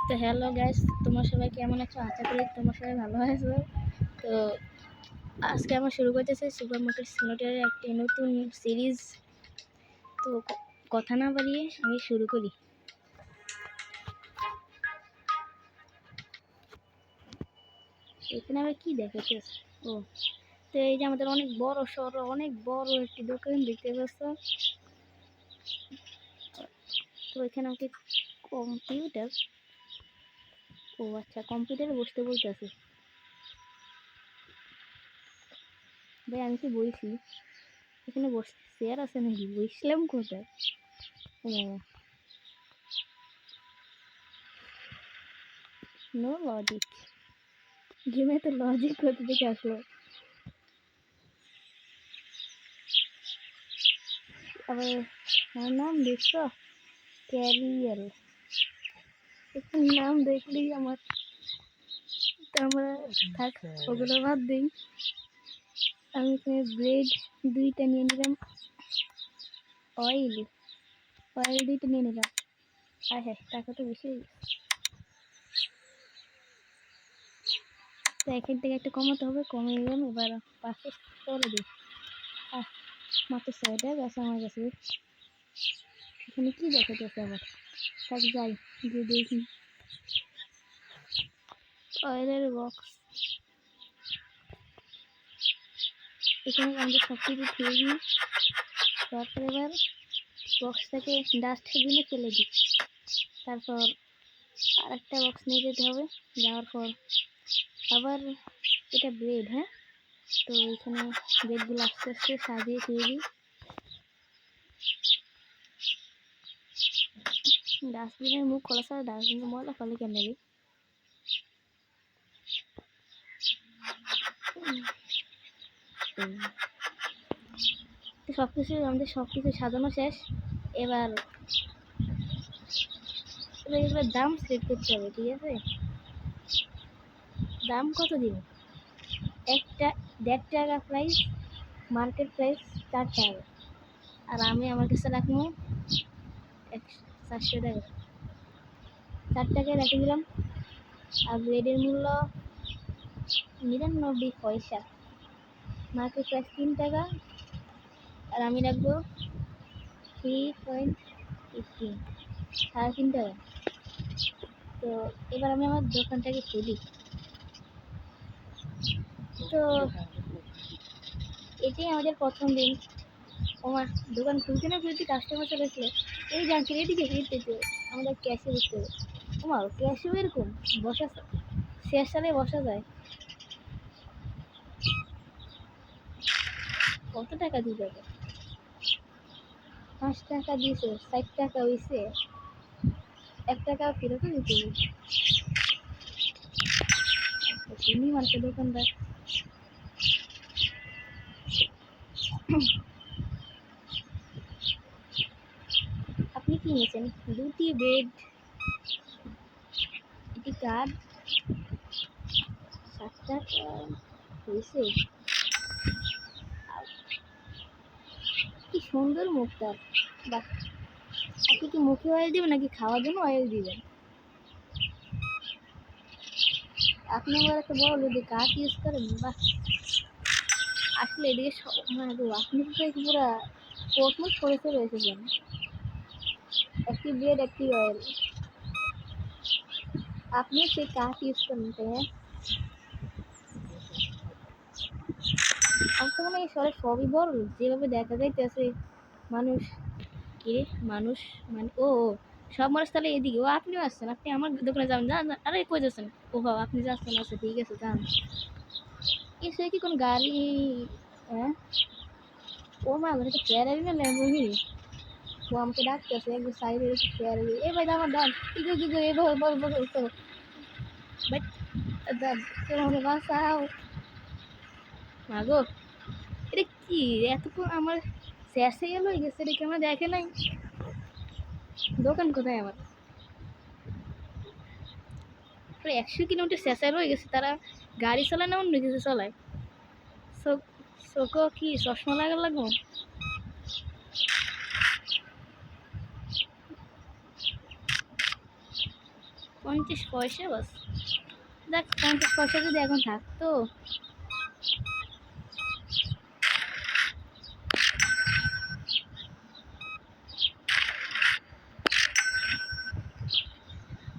তো hello guys, তোমার সবাই কেমন আছো? আশা করি তোমার সবাই ভালো আছো। তো আজকে আমরা শুরু করতেছি সুপার মার্কেট সিমুলেটরের একটি নতুন সিরিজ। তো কথা না বাড়িয়ে আমি শুরু করি। এখানে আবার কি দেখাচ্ছে? ও, তো এই যে আমাদের অনেক বড় সড়ো অনেক বড় একটি দোকান দেখতে পাচ্ছ। তো এখানে আমাকে কম্পিউটার, ও আচ্ছা, কম্পিউটারে বসতে বলতেছে। ভাই আমি কি বইছি? এখানে বসতে চেয়ার আছে নাকি? বসলাম কোথায়? নো লজিক, গেমে তো লজিক কোথা থেকে আসলো? আবার আমার নাম দেখছো, ক্যারিয়ার, একটু নাম দেখলেই আমার, তো আমরা থাক ওগুলো বাদ দিই। আমি এখানে ব্রেড দুইটা নিয়ে নিলাম, অয়েল অয়েল দুইটা নিয়ে নিলাম। হ্যাঁ হ্যাঁ, টাকা তো বেশি হয়ে গেছে। তো এখান থেকে একটা কমাতে হবে, কমিয়ে নিলাম। এবার 500 করে দিই। মাত্র 6 টাকা আছে আমার কাছে। এখানে কি দেখাতেছে আবার? তাক যাই গিয়ে দেখি। অয়েলের বক্স, এখানে আমাদের সব কিছু খেয়ে দিই। তারপর এবার বক্সটাকে ডাস্টবিনে ফেলে দিই। তারপর আরেকটা বক্স নিয়ে যেতে হবে। যাওয়ার পর আবার এটা ব্রেড, হ্যাঁ, তো এখানে ব্রেডগুলো আস্তে আস্তে সাজিয়ে খেয়ে দিই। ডাস্টবিনের মুখ খোলা ছাড়া ডাস্টবিনের ময়লা ফলে কেন দিই? আমাদের সব কিছু সাজানো শেষ। এবার এবার দাম সেট করতে হবে, ঠিক আছে? দাম কত দিব? একটা 1.5 টাকা প্রাইস, মার্কেট প্রাইস 4 টাকা। আর আমি আমার কাছে রাখবো 400 টাকা, 4 টাকায় রেখে দিলাম। আর ব্রেডের মূল্য 99 পয়সা, মার্কেট প্রাইস 3 টাকা। আর আমি রাখবো 3.15, 3.5 টাকা। তো এবার আমি আমার দোকানটাকে খুলি। তো এটাই আমাদের প্রথম দিন। আমার দোকান খুলতে না খুলতে কাস্টমার চলে আসলো। এই জানছি এদিকে ফিরতেছে আমাদের ক্যাশে বসতে হবে। তোমার ক্যাশেও এরকম বসা, শেষ সালে বসা যায়? কত টাকা দিতে হবে? 5 টাকা দিয়েছে, 60 টাকা হয়েছে, 1 টাকা ফেরতও দিতে হবে। তুমি মার্কেট দোকানদার। আপনি কি নিয়েছেন? 2টি ব্রেড, একটি কার্ড, 7 টাকা হয়েছে। কি সুন্দর মুখটা! বাহ, আপনি কি মুখে অয়েল দিবেন নাকি খাওয়ার জন্য অয়েল দিবেন? আপনি আবার একটা বড় লোক কাঠ ইউজ করেন, বাহ। আসলে এদিকে আপনি তো পুরা কোটমোট সরে চলে এসেছেন। একটি ব্রেড, একটি অয়েল, আপনি সেই কাঠ ইউজ করেন, তাই না? আমার তো মনে হয় শহরে সবই বড় লোক, যেভাবে দেখা যাইতেছে মানুষ। কে মানুষ মানে ও সব মানুষ তাহলে এদিকে। ও আপনিও আসছেন, আপনি আমার দোকানে যাবেন, যান। আরে কই যাচ্ছেন? ও বাবা, আপনি যাচ্ছেন? আচ্ছা ঠিক আছে, যান। এসে কি কোন গাড়ি? হ্যাঁ, ও মা, ঘরে তো ফেরারি না ল্যাম্বরগিনি। ও আমাকে ডাকতেছে একদম সাইডে রেখে ফেরারি। এ ভাই আমার দাম, ইগো ইগো এভাবে বল বল তো ভাই, দাম তোমার বাসাও। মাগো, এটা কি এতক্ষণ আমার শেষ হয়ে গেল? গেছে এটা কি আমার দেখে নাই? দোকান কোথায় আমার? 100 কিলোমিটার শেষে রয়ে গেছে। তারা গাড়ি চালায় না অন্য কিছু চালায়? চোখও কি চশমা লাগা লাগবো? 50 পয়সা বাস। দেখ 50 পয়সা যদি এখন থাকতো।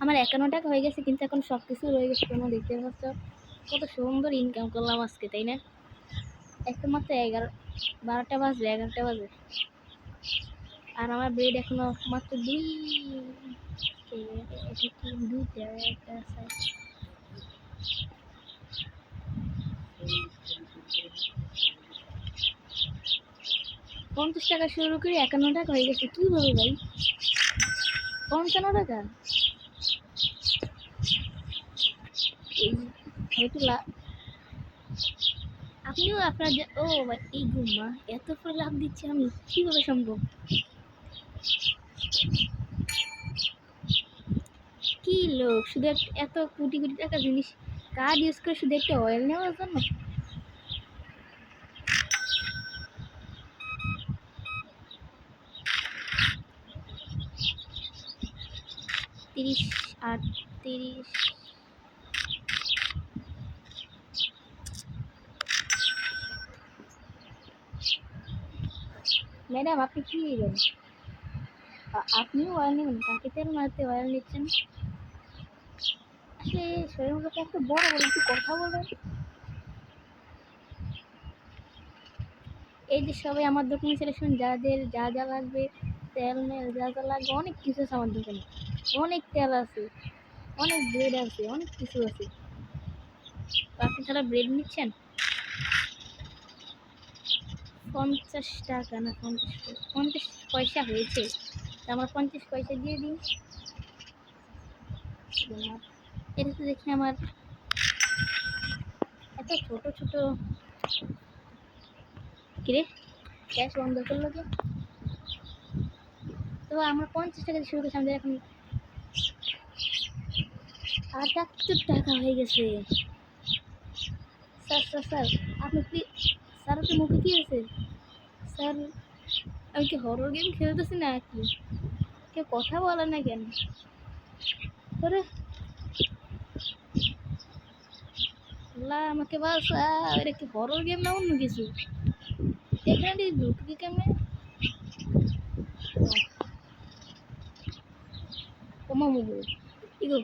আমার 51 টাকা হয়ে গেছে, কিন্তু এখন সব কিছু রয়ে গেছে। তোমরা দেখতে পাচ্ছ কত সুন্দর ইনকাম করলাম আজকে, তাই না? এখন মাত্র 12টা বাজবে, 11টা বাজে, আর আমার ব্রেড এখনো মাত্র দুইটা একটা আছে। 50 টাকা শুরু করে 51 টাকা হয়ে গেছে, কি বলো ভাই? 55 টাকা হয়তো আপনিও আপনার ও ভাই, এই গুম্মা এত করে লাভ দিচ্ছে, আমি কিভাবে সম্ভব? কি লোক শুধু এত কোটি কোটি টাকা জিনিস কার্ড ইউজ করে শুধু একটা অয়েল নেওয়ার জন্য? 30 38 ম্যাডাম আপনি কি নেবেন? আপনিও অয়েল নেবেন? কাকে তেল মারতে অয়েল নিচ্ছেন? আসলে শরীর লোক এত বড় বড় একটু কথা বলবেন। এই যে সবাই আমার দোকানে সিলেকশন, যাদের যা যা লাগবে, তেল মেল যা যা লাগবে, অনেক কিছু আছে আমার দোকানে। অনেক তেল আছে, অনেক ব্রেড আছে, অনেক কিছু আছে। আপনি তাহলে ব্রেড নিচ্ছেন? 50 টাকা না 50 পয়সা হয়েছে, আমার 50 পয়সা দিয়ে দিন। এটা তো দেখি আমার এত ছোট ছোট। কিরে গ্যাস বন্ধ করলো কি? তো আমার 50 টাকা দিয়ে শুরু করছি, আমাদের এখন 78 টাকা হয়ে গেছে। স্যার স্যার স্যার আপনি প্লিজ, স্যার আপনার মুখে কি হয়েছে? স্যার আমি কি হরর গেম খেলতেছি না কি? কেউ কথা বলে না কেন? ওরে আল্লাহ, আমাকে বাঁচা, এটা কি হরর গেম না অন্য কিছু? এখানে ঢুকবি কেমনে? ওমা মুগু ইগো,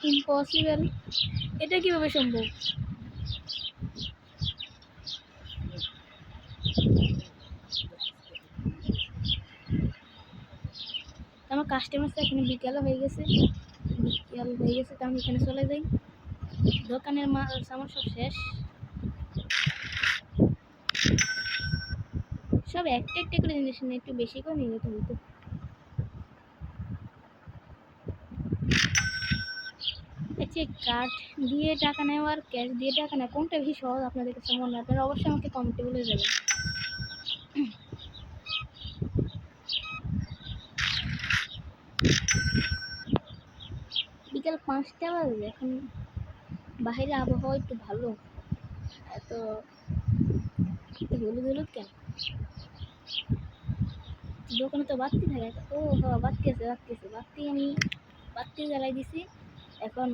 ইম্পসিবল, এটা কিভাবে সম্ভব? আমার কাস্টমার এখানে বিকেল হয়ে গেছে, তো আমি এখানে চলে যাই। দোকানের মাল সামান সব শেষ, সব একটা একটা করে জিনিস নিয়ে একটু বেশি করে নিয়ে যেতে হতো। আচ্ছা, কার্ড দিয়ে টাকা নেওয়া আর ক্যাশ দিয়ে টাকা নেওয়া কোনটা বেশি সহজ আপনাদের কাছে মনে হয়? আপনারা অবশ্যই আমাকে কমেন্টে বলে যাবেন। বিকাল 5টা বাজে, এখন বাইরে আবহাওয়া একটু ভালো, এত হলুদ হলুদ কেন? দোকানে তো বাতি থাকে। ও হ্যাঁ, বাতি আছে, বাতি আমি বাতি জ্বালাই দিছি। এখন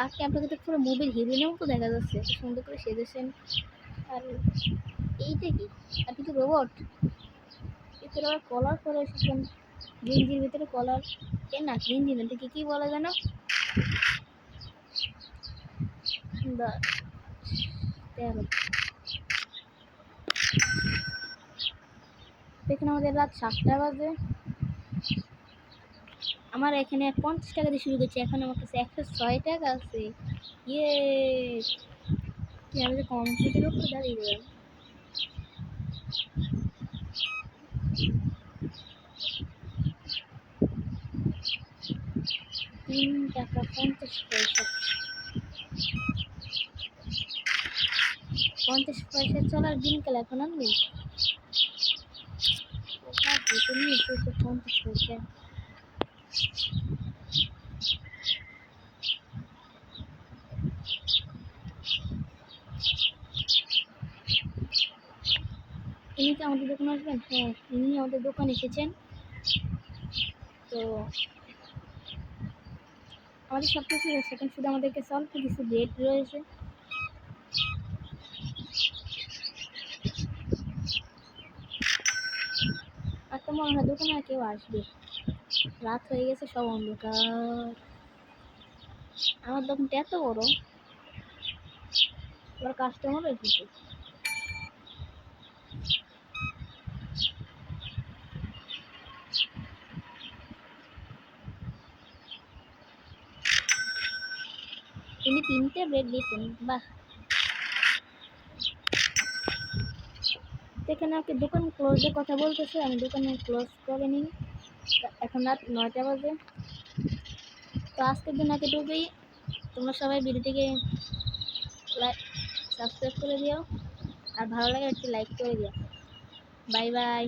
আজকে আপনাকে তো পুরো মুভির হিরোইনের মতো দেখা যাচ্ছে, এত সুন্দর করে সেজেছেন। আর এইটা কি? আপনি কি রোবট? ভিতরে আবার কলার করে এসেছেন, গেঞ্জির ভিতরে কলার। এ না, গেঞ্জি না, দেখি কি বলে যেন, দেখুন আমাদের রাত 7টা বাজে। আমার এখানে 50 টাকা দিয়ে শুরু করছি, এখন আমার কাছে 106 টাকা আছে। ইয়ে, কি আমি যে কম্পিউটারের উপর দাঁড়িয়ে গেলাম। 3 টাকা 50 পয়সা। 50 পয়সা চলার দিনকাল এখন আর নেই। কোথায় নিয়ে এসেছে 50 পয়সা? ইনি আমাদের দোকানে আসবেন? হ্যাঁ, ইনি আমাদের দোকানে এসেছেন। তো আমাদের সব কিছু রয়েছে, এখন শুধু আমাদেরকে অল্প কিছু বেড রয়েছে। আর তো মনে হয় দোকানে আর কেউ আসবে, রাত হয়ে গেছে, সব অন্ধকার। আমার দোকানটা এত বড়, আবার কাস্টমার এসেছে। তিনি 3টে ব্রেড দিয়েছেন, বাহ। এখানে আমাকে দোকান ক্লোজের কথা বলতেছে, আমি দোকানে ক্লোজ করে নিই। এখন রাত 9টা বাজে। তো আজকের জন্য এতটুকুই। তোমরা সবাই ভিডিওটিকে সাবস্ক্রাইব করে দিও, আর ভালো লাগে একটি লাইক করে দিও। Bye bye.